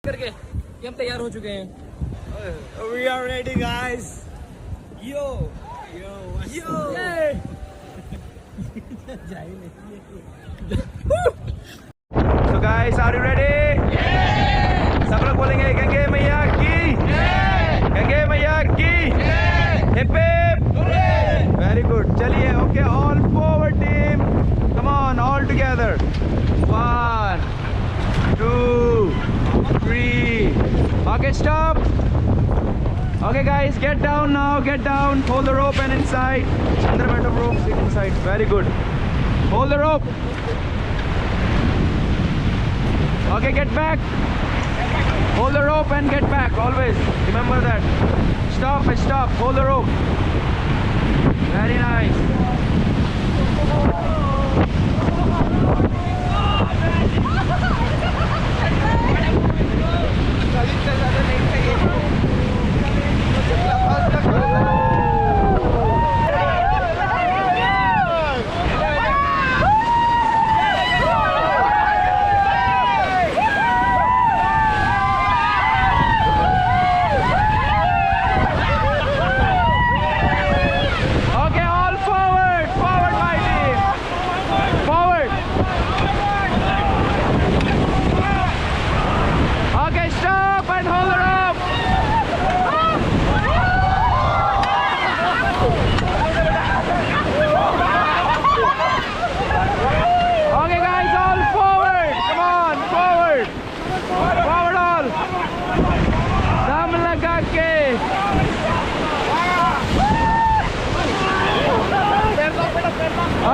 करके कि हम तैयार हो चुके हैं। We are ready, guys. Yo, yo, yo. So guys, are you ready? Yeah. सब लोग बोलेंगे गंगे मैया की। Yeah. गंगे मैया की। Yeah. Hip hip. Hooray. Very good. चलिए, okay, all forward team. Come on, all together. 1, 2, 3. Okay, stop. Okay guys, get down now, get down. Hold the rope and inside. Under bit of rope, sit inside. Very good. Hold the rope. Okay, get back. Hold the rope and get back, always. Remember that. Stop, stop. Hold the rope. Very nice.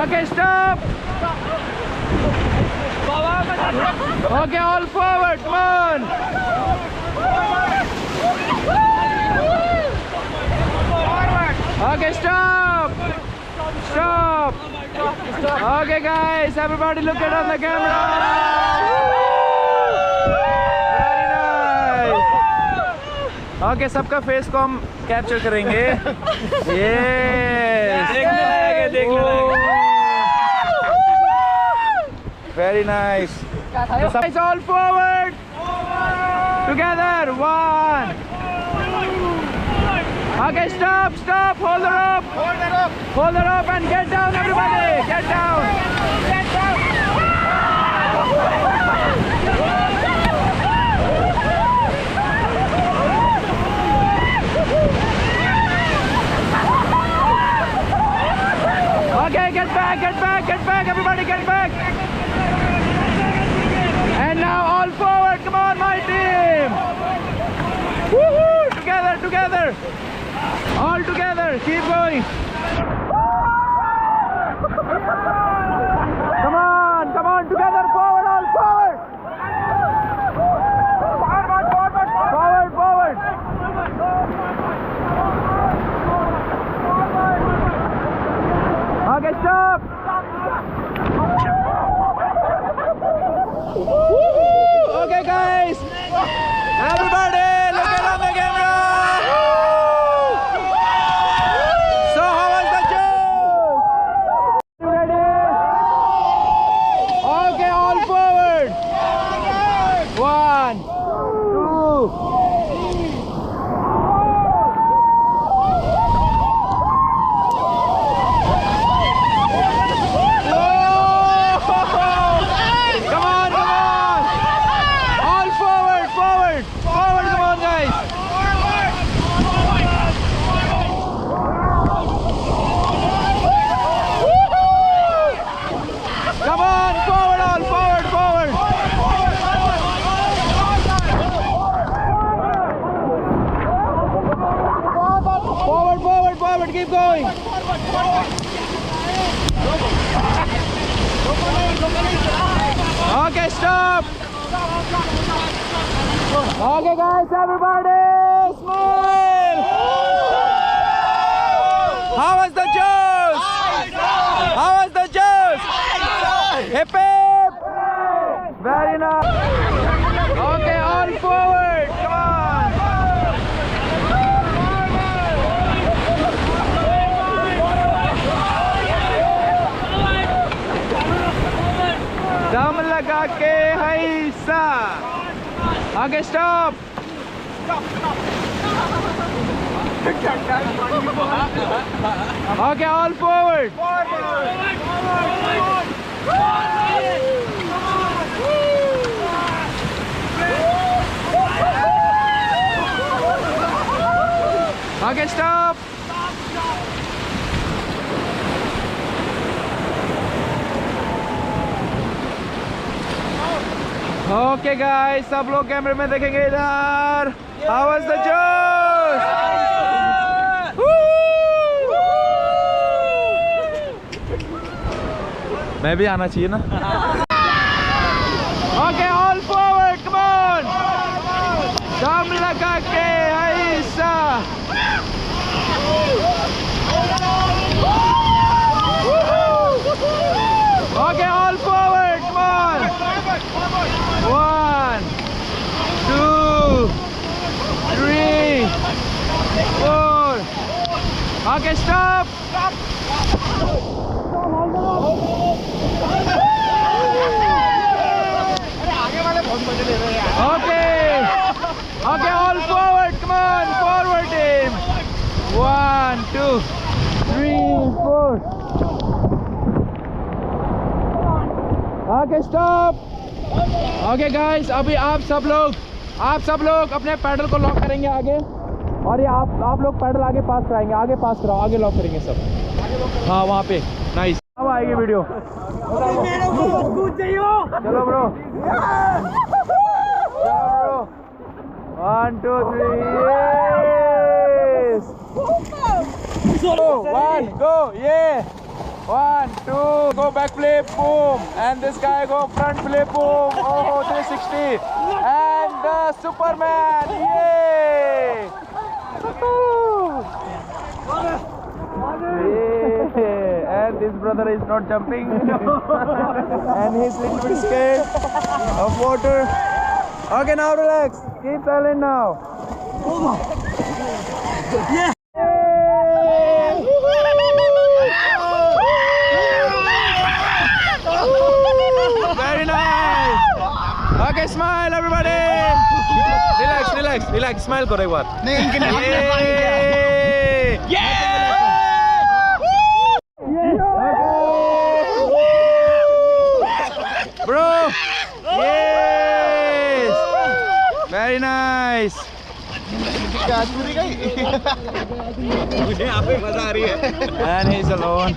Okay, stop. Okay, all forward, come on. Okay, stop. Stop. Okay, guys, everybody look at on the camera. Very nice. Okay, सबका face को हम capture करेंगे. Yes. देखने लगे. Very nice. Guys, all forward. Together. 1. Okay, stop, stop. Hold the rope. Hold the rope. Hold the rope and get down, everybody. Get down. Get down. Okay, get back, get back, get back, everybody get back. And now all forward, come on my team. Woohoo! Together, together. All together, keep going. Come on, together, forward, all forward. Forward, forward. Okay, stop. Woohoo! Okay, guys. Everybody, look at on the camera. So, how was the joke? Ready? Okay, all forward. 1, 2. Keep going. Okay, stop. Okay, guys, everybody, smile. How was the juice? How was the juice? Hip hip. Very nice. Okay, all forward. Come on. दम लगा के हैसा Okay, stop. Okay, all forward. Okay, stop. Okay guys, सब लोग कैमरे में देखेंगे इधर. How was the joke? मैं भी आना चाहिए ना. Okay, all forward, come on. दम लगा के ऐसा. Okay, all forward, come on. 1, 2, 3, 4. Okay, stop. Okay. Okay, all forward, come on, forward team. 1, 2, 3, 4. Okay, stop. Okay guys, अभी आप सब लोग अपने पैडल को लॉक करेंगे आगे, और ये आप लोग पैडल आगे पास कराएंगे, आगे पास कराओ, आगे लॉक करेंगे सब. हाँ वहाँ पे. नाइस. अब आएगी वीडियो. चलो bro. 1, 2, 3. Yes. 1, go. Yeah. 1, 2, go back flip, boom, and this guy go front flip, boom, oh 360, and the Superman, yay! Yeah. And this brother is not jumping, and he's little bit scared of water. Okay, now relax, keep silent now. Yeah. Very nice. Okay, smile everybody. Relax. Smile करो एक बार. Bro. Yes. Very nice. मुझे यहाँ पे मजा आ रही है. And he's alone.